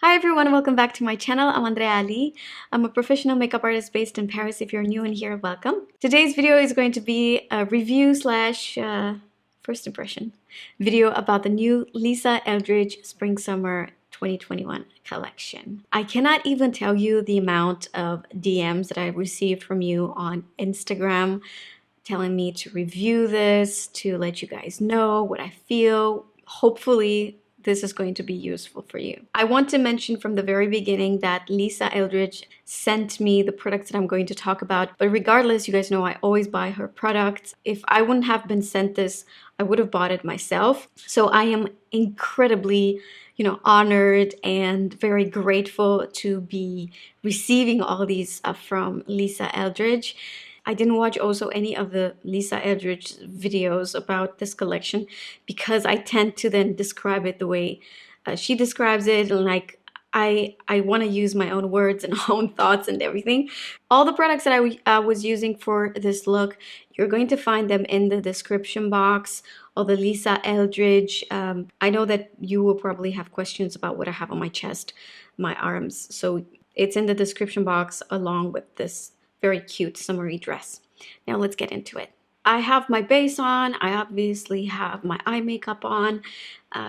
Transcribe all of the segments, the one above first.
Hi everyone, welcome back to my channel. I'm Andreea. I'm a professional makeup artist based in Paris. If you're new in here, welcome. Today's video is going to be a review slash first impression video about the new Lisa Eldridge Spring Summer 2021 collection. I cannot even tell you the amount of DMs that I received from you on Instagram telling me to review this, to let you guys know what I feel. Hopefully this is going to be useful for you. I want to mention from the very beginning that Lisa Eldridge sent me the products that I'm going to talk about, but regardless, you guys know I always buy her products. If I wouldn't have been sent this, I would have bought it myself. So I am incredibly, honored and very grateful to be receiving all these from Lisa Eldridge. I didn't watch also any of the Lisa Eldridge videos about this collection because I tend to then describe it the way she describes it, and like I want to use my own words and own thoughts and everything. All the products that I was using for this look, you're going to find them in the description box. All the Lisa Eldridge. I know that you will probably have questions about what I have on my chest, my arms, so it's in the description box along with this very cute summery dress. Now let's get into it. I have my base on. I obviously have my eye makeup on.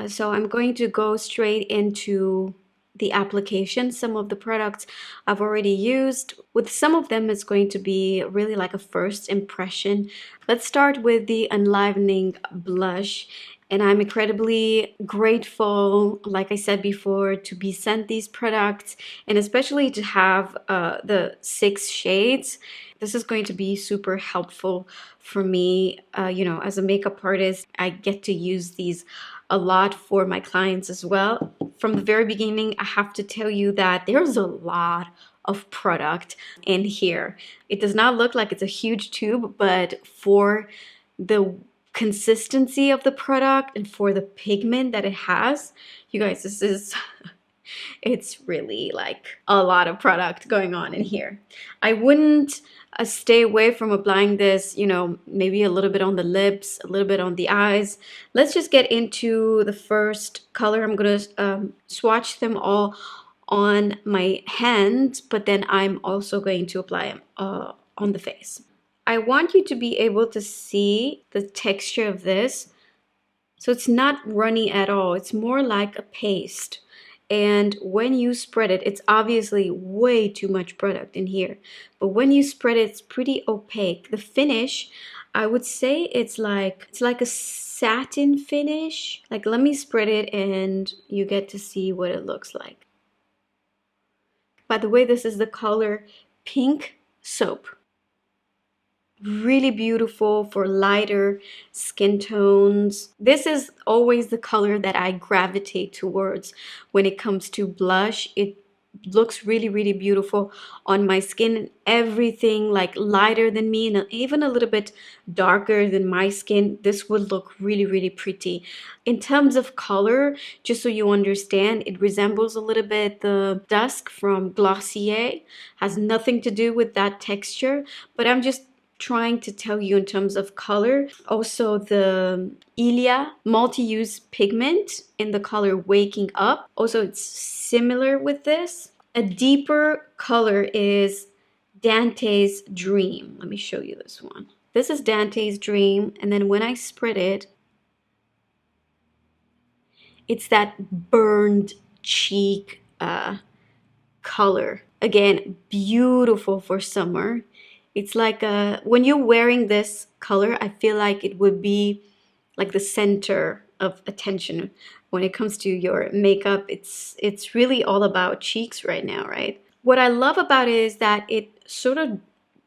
So I'm going to go straight into the application. Some of the products I've already used. With some of them, it's going to be really like a first impression. Let's start with the Enlivening blush. And I'm incredibly grateful, like I said before, to be sent these products and especially to have the 6 shades. This is going to be super helpful for me. As a makeup artist, I get to use these a lot for my clients as well. From the very beginning, I have to tell you that there's a lot of product in here. It does not look like it's a huge tube, but for the consistency of the product and for the pigment that it has, you guys, this is it's really like a lot of product going on in here. I wouldn't stay away from applying this, maybe a little bit on the lips, a little bit on the eyes. Let's just get into the first color. I'm gonna swatch them all on my hand, but then I'm also going to apply them on the face. I want you to be able to see the texture of this. So it's not runny at all. It's more like a paste. And when you spread it, it's obviously way too much product in here. But when you spread it, it's pretty opaque. The finish, I would say it's like a satin finish. Like, let me spread it and you get to see what it looks like. By the way, this is the color Pink Soap. Really beautiful for lighter skin tones. This is always the color that I gravitate towards when it comes to blush. It looks really beautiful on my skin. Everything like lighter than me and even a little bit darker than my skin, this would look really pretty. In terms of color, just so you understand, it resembles a little bit the Dusk from Glossy. Has nothing to do with that texture, but I'm just trying to tell you in terms of color. Also, the Ilia multi-use pigment in the color Waking Up. Also, it's similar with this. A deeper color is Dante's Dream. Let me show you this one. This is Dante's Dream, and then when I spread it, it's that burned cheek color. Again, beautiful for summer. It's like when you're wearing this color, I feel like it would be like the center of attention when it comes to your makeup. It's really all about cheeks right now, right? What I love about it is that it sort of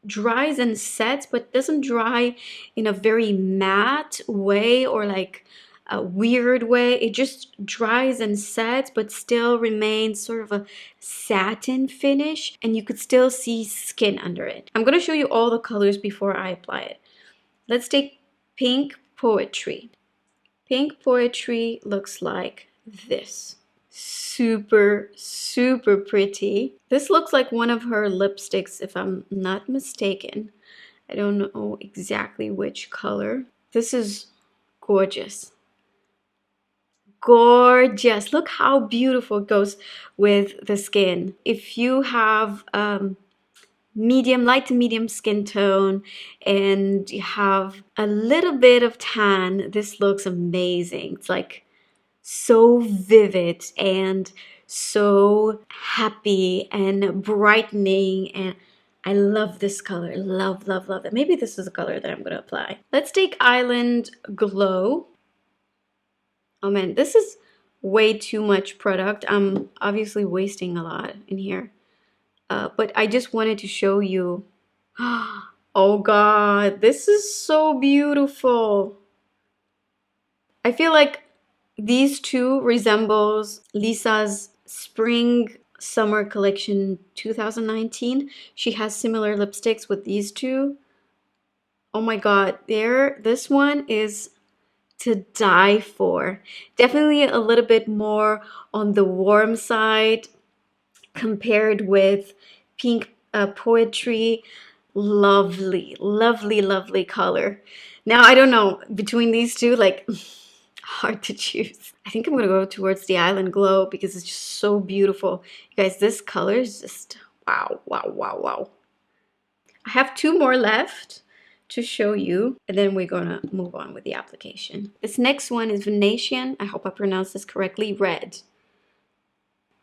dries and sets, but doesn't dry in a very matte way or like a weird way. It just dries and sets, but still remains sort of a satin finish, and you could still see skin under it. I'm going to show you all the colors before I apply it. Let's take Pink Poetry. Pink Poetry looks like this. Super pretty. This looks like one of her lipsticks, if I'm not mistaken. I don't know exactly which color. This is gorgeous. gorgeous. Look how beautiful it goes with the skin. If you have medium, light to medium skin tone and you have a little bit of tan, this looks amazing. It's like so vivid and so happy and brightening, and I love this color. Love, love, love it. Maybe this is a color that I'm going to apply. Let's take Island Glow. Oh man, this is way too much product. I'm obviously wasting a lot in here. But I just wanted to show you. Oh God, this is so beautiful. I feel like these two resembles Lisa's Spring Summer Collection 2019. She has similar lipsticks with these two. Oh my God, this one is to die for. Definitely a little bit more on the warm side compared with Pink Poetry. Lovely, lovely, lovely color. Now, I don't know, between these two, like, hard to choose. I think I'm gonna go towards the Island Glow because it's just so beautiful. You guys, this color is just wow, wow, wow, wow. I have two more left to show you, and then we're gonna move on with the application. This next one is Venetian. I hope I pronounced this correctly. Red.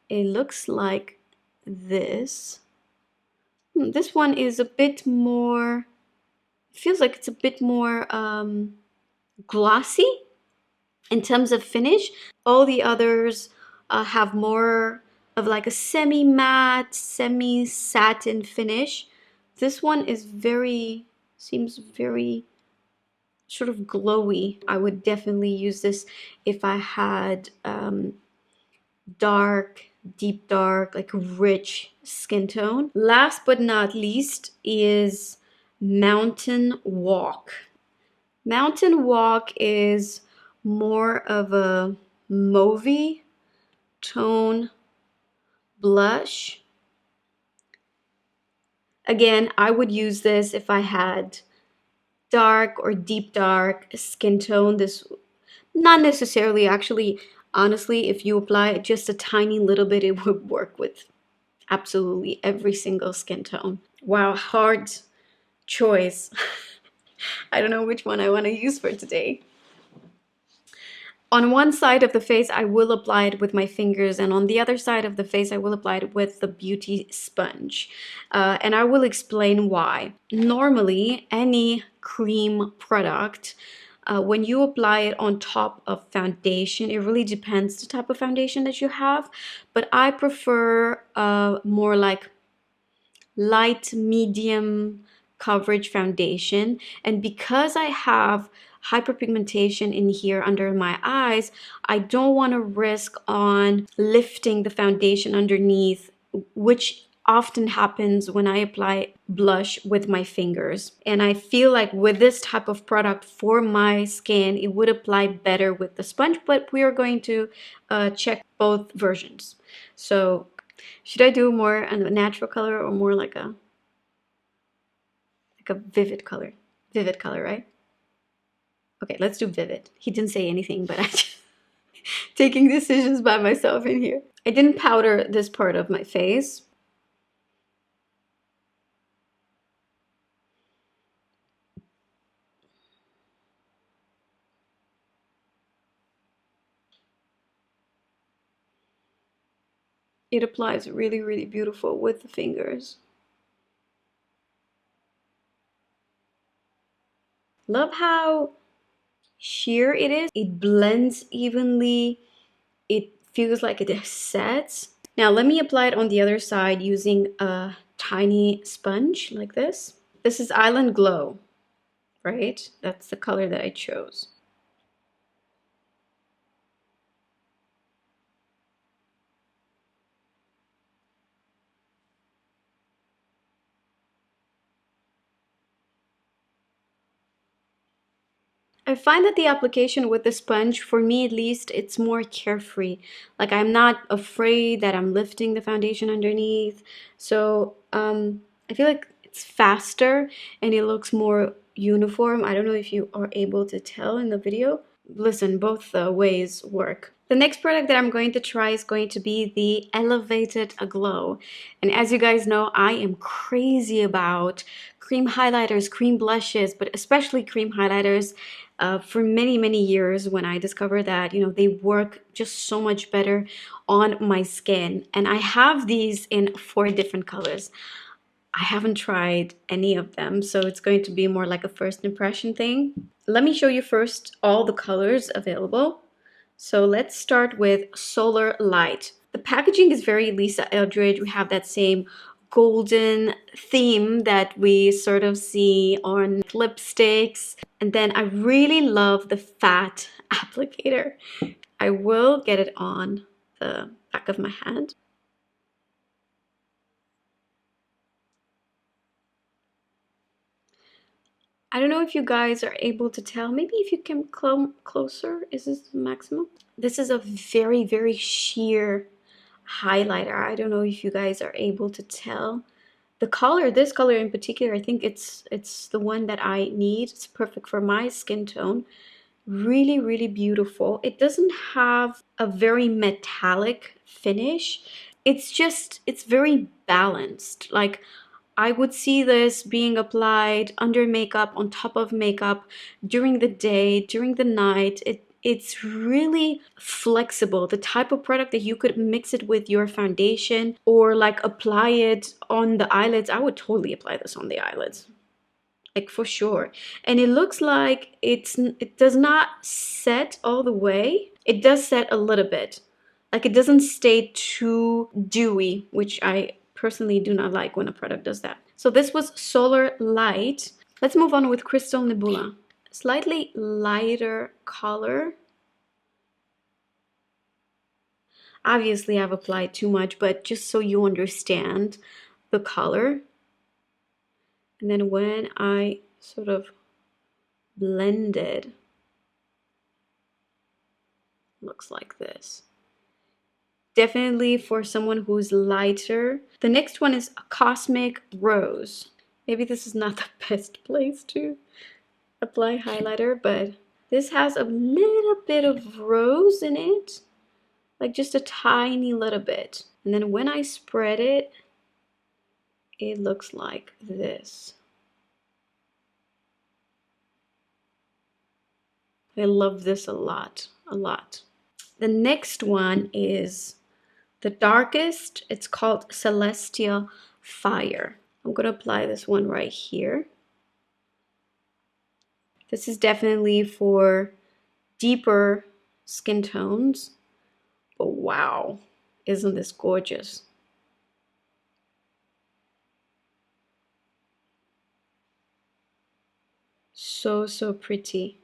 It looks like this. This one is a bit more, it feels like it's a bit more glossy in terms of finish. All the others have more of like a semi-matte, semi-satin finish. This one is seems very sort of glowy. I would definitely use this if I had dark, deep dark, like rich skin tone. Last but not least is Mountain Walk. Mountain Walk is more of a mauvey tone blush. Again, I would use this if I had dark or deep dark skin tone. This, not necessarily, actually, honestly, if you apply just a tiny little bit, it would work with absolutely every single skin tone. Wow, hard choice. I don't know which one I want to use for today. On one side of the face, I will apply it with my fingers, and on the other side of the face, I will apply it with the beauty sponge. And I will explain why. Normally, any cream product, when you apply it on top of foundation, it really depends the type of foundation that you have, but I prefer more like light medium coverage foundation. And because I have hyperpigmentation in here under my eyes, I don't want to risk on lifting the foundation underneath, which often happens when I apply blush with my fingers. And I feel like with this type of product for my skin, it would apply better with the sponge, but we are going to check both versions. So should I do more a natural color or more like a vivid color? Vivid color, right? Okay, let's do vivid. He didn't say anything, but I'm just taking decisions by myself in here. I didn't powder this part of my face. It applies really, really beautiful with the fingers. Love how sheer it is. It blends evenly. It feels like it sets. Now let me apply it on the other side using a tiny sponge like this. This is Island Glow, right? That's the color that I chose. I find that the application with the sponge, for me at least, it's more carefree. Like I'm not afraid that I'm lifting the foundation underneath. So I feel like it's faster and it looks more uniform. I don't know if you are able to tell in the video, listen, both ways work. The next product that I'm going to try is going to be the Elevated Glow. And as you guys know, I am crazy about cream highlighters, cream blushes, but especially cream highlighters. For many, many years, when I discovered that, you know, they work just so much better on my skin. And I have these in 4 different colors. I haven't tried any of them, so it's going to be more like a first impression thing. Let me show you first all the colors available. So let's start with Solar Light. The packaging is very Lisa Eldridge. We have that same golden theme that we sort of see on lipsticks. And then I really love the fat applicator. I will get it on the back of my hand. I don't know if you guys are able to tell. Maybe if you come closer, is this the maximum? This is a very, very sheer highlighter. I don't know if you guys are able to tell. The color, this color in particular, I think it's the one that I need. It's perfect for my skin tone. Really, really beautiful. It doesn't have a very metallic finish. It's very balanced. Like, I would see this being applied under makeup, on top of makeup, during the day, during the night. It's really flexible, the type of product that you could mix it with your foundation or like apply it on the eyelids. I would totally apply this on the eyelids, like for sure. And it looks like it does not set all the way. It does set a little bit. Like, it doesn't stay too dewy, which I personally do not like when a product does that. So this was Solar Light. Let's move on with Crystal Nebula. Slightly lighter color. Obviously, I've applied too much, but just so you understand the color. And then when I sort of blended, looks like this. Definitely for someone who's lighter. The next one is a Cosmic Rose. Maybe this is not the best place to apply highlighter, but this has a little bit of rose in it, like just a tiny little bit. And then when I spread it, it looks like this. I love this a lot, a lot. The next one is the darkest. It's called Celestial Fire. I'm gonna apply this one right here. This is definitely for deeper skin tones. But wow, isn't this gorgeous? So, so pretty.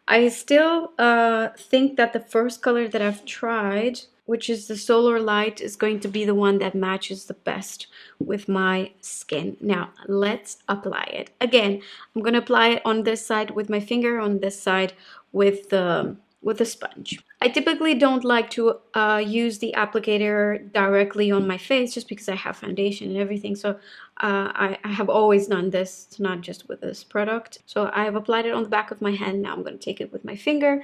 I still think that the first color that I've tried, which is the Solar Light, is going to be the one that matches the best with my skin. Now, let's apply it. Again, I'm going to apply it on this side with my finger, on this side with the sponge. I typically don't like to use the applicator directly on my face just because I have foundation and everything. So I have always done this, not just with this product. So I have applied it on the back of my hand. Now I'm going to take it with my finger.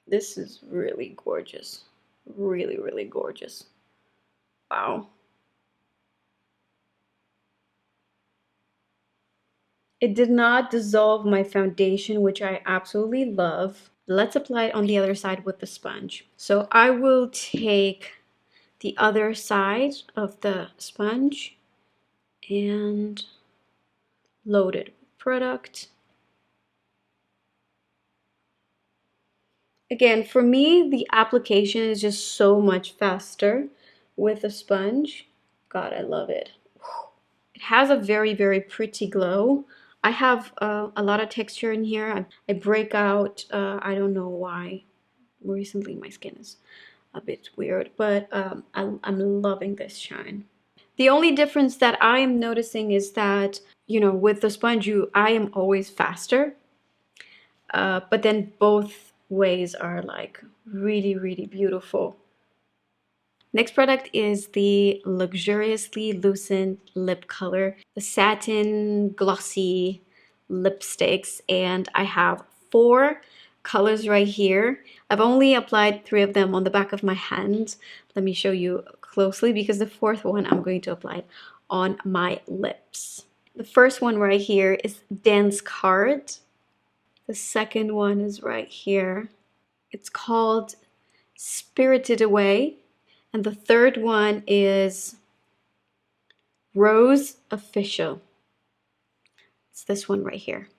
This is really gorgeous. Really, really gorgeous. Wow. It did not dissolve my foundation, which I absolutely love. Let's apply it on the other side with the sponge. So I will take the other side of the sponge and load it with product. Again, for me, the application is just so much faster with a sponge. God, I love it. It has a very, very pretty glow. I have a lot of texture in here. I break out. I don't know why. Recently, my skin is a bit weird, but I'm loving this shine. The only difference that I am noticing is that, you know, with the sponge, I am always faster. But then both ways are like really, really beautiful. Next product is the Luxuriously Lucent Lip Color, the Satin Glossy lipsticks, and I have 4 colors right here. I've only applied 3 of them on the back of my hand. Let me show you closely because the 4th one I'm going to apply on my lips. The first one right here is Dance Card. The second one is right here. It's called Spirited Away. And the third one is Rose Official. It's this one right here.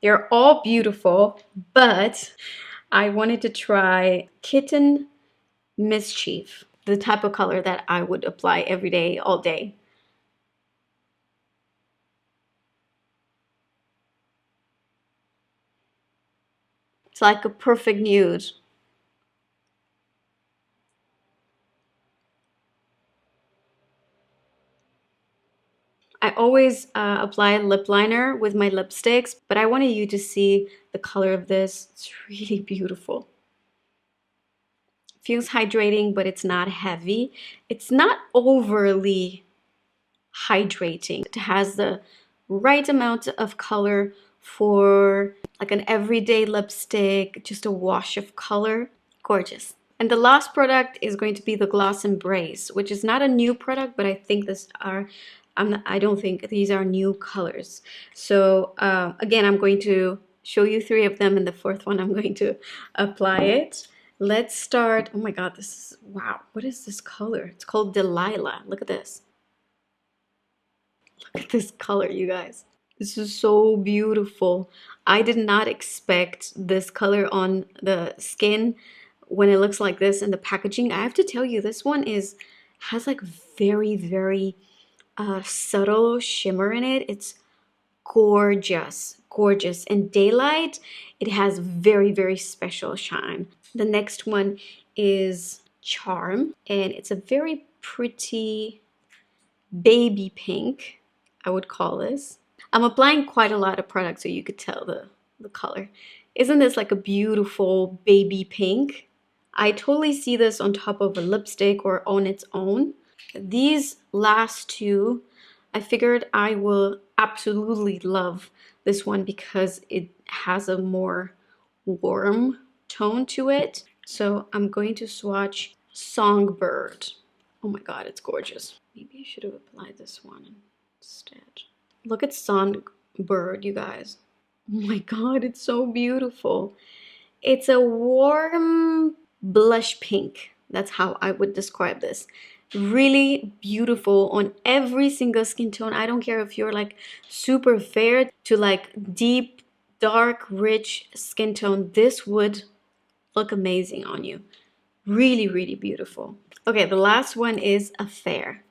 They're all beautiful, but I wanted to try Kitten Mischief, the type of color that I would apply every day, all day. It's like a perfect nude. I always apply lip liner with my lipsticks, but I wanted you to see the color of this. It's really beautiful. Feels hydrating, but it's not heavy. It's not overly hydrating. It has the right amount of color for like an everyday lipstick, just a wash of color. Gorgeous. And the last product is going to be the Gloss Embrace, which is not a new product, but I think I don't think these are new colors. So again, I'm going to show you 3 of them, and the 4th one I'm going to apply it. Let's start. Oh my God, this is, wow, what is this color? It's called Delilah. Look at this. Look at this color, you guys. This is so beautiful. I did not expect this color on the skin when it looks like this in the packaging. I have to tell you, this one has like very, very subtle shimmer in it. It's gorgeous, gorgeous. In daylight, it has very, very special shine. The next one is Charm, and it's a very pretty baby pink, I would call this. I'm applying quite a lot of product so you could tell the color. Isn't this like a beautiful baby pink? I totally see this on top of a lipstick or on its own. These last 2, I figured I will absolutely love this one because it has a more warm tone to it. So I'm going to swatch Songbird. Oh my God, it's gorgeous. Maybe I should have applied this one instead. Look at Songbird, you guys. Oh my God, it's so beautiful. It's a warm blush pink. That's how I would describe this. Really beautiful on every single skin tone. I don't care if you're like super fair to like deep, dark, rich skin tone. This would look amazing on you. Really, really beautiful. Okay, the last one is Affair.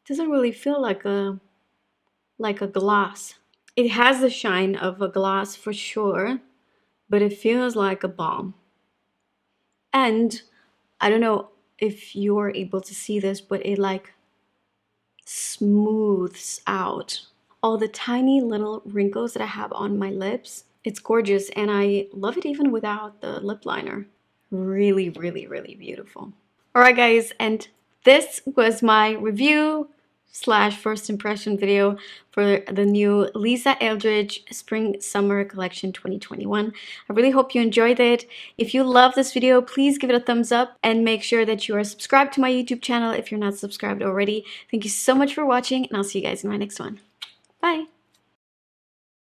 Doesn't really feel like a gloss. It has the shine of a gloss for sure, but it feels like a balm. And I don't know if you're able to see this, but it like smooths out all the tiny little wrinkles that I have on my lips. It's gorgeous, and I love it even without the lip liner. Really, really, really beautiful. All right, guys, and this was my review slash first impression video for the new Lisa Eldridge Spring Summer Collection 2021. I really hope you enjoyed it. If you love this video, please give it a thumbs up and make sure that you are subscribed to my YouTube channel if you're not subscribed already. Thank you so much for watching, and I'll see you guys in my next one. Bye!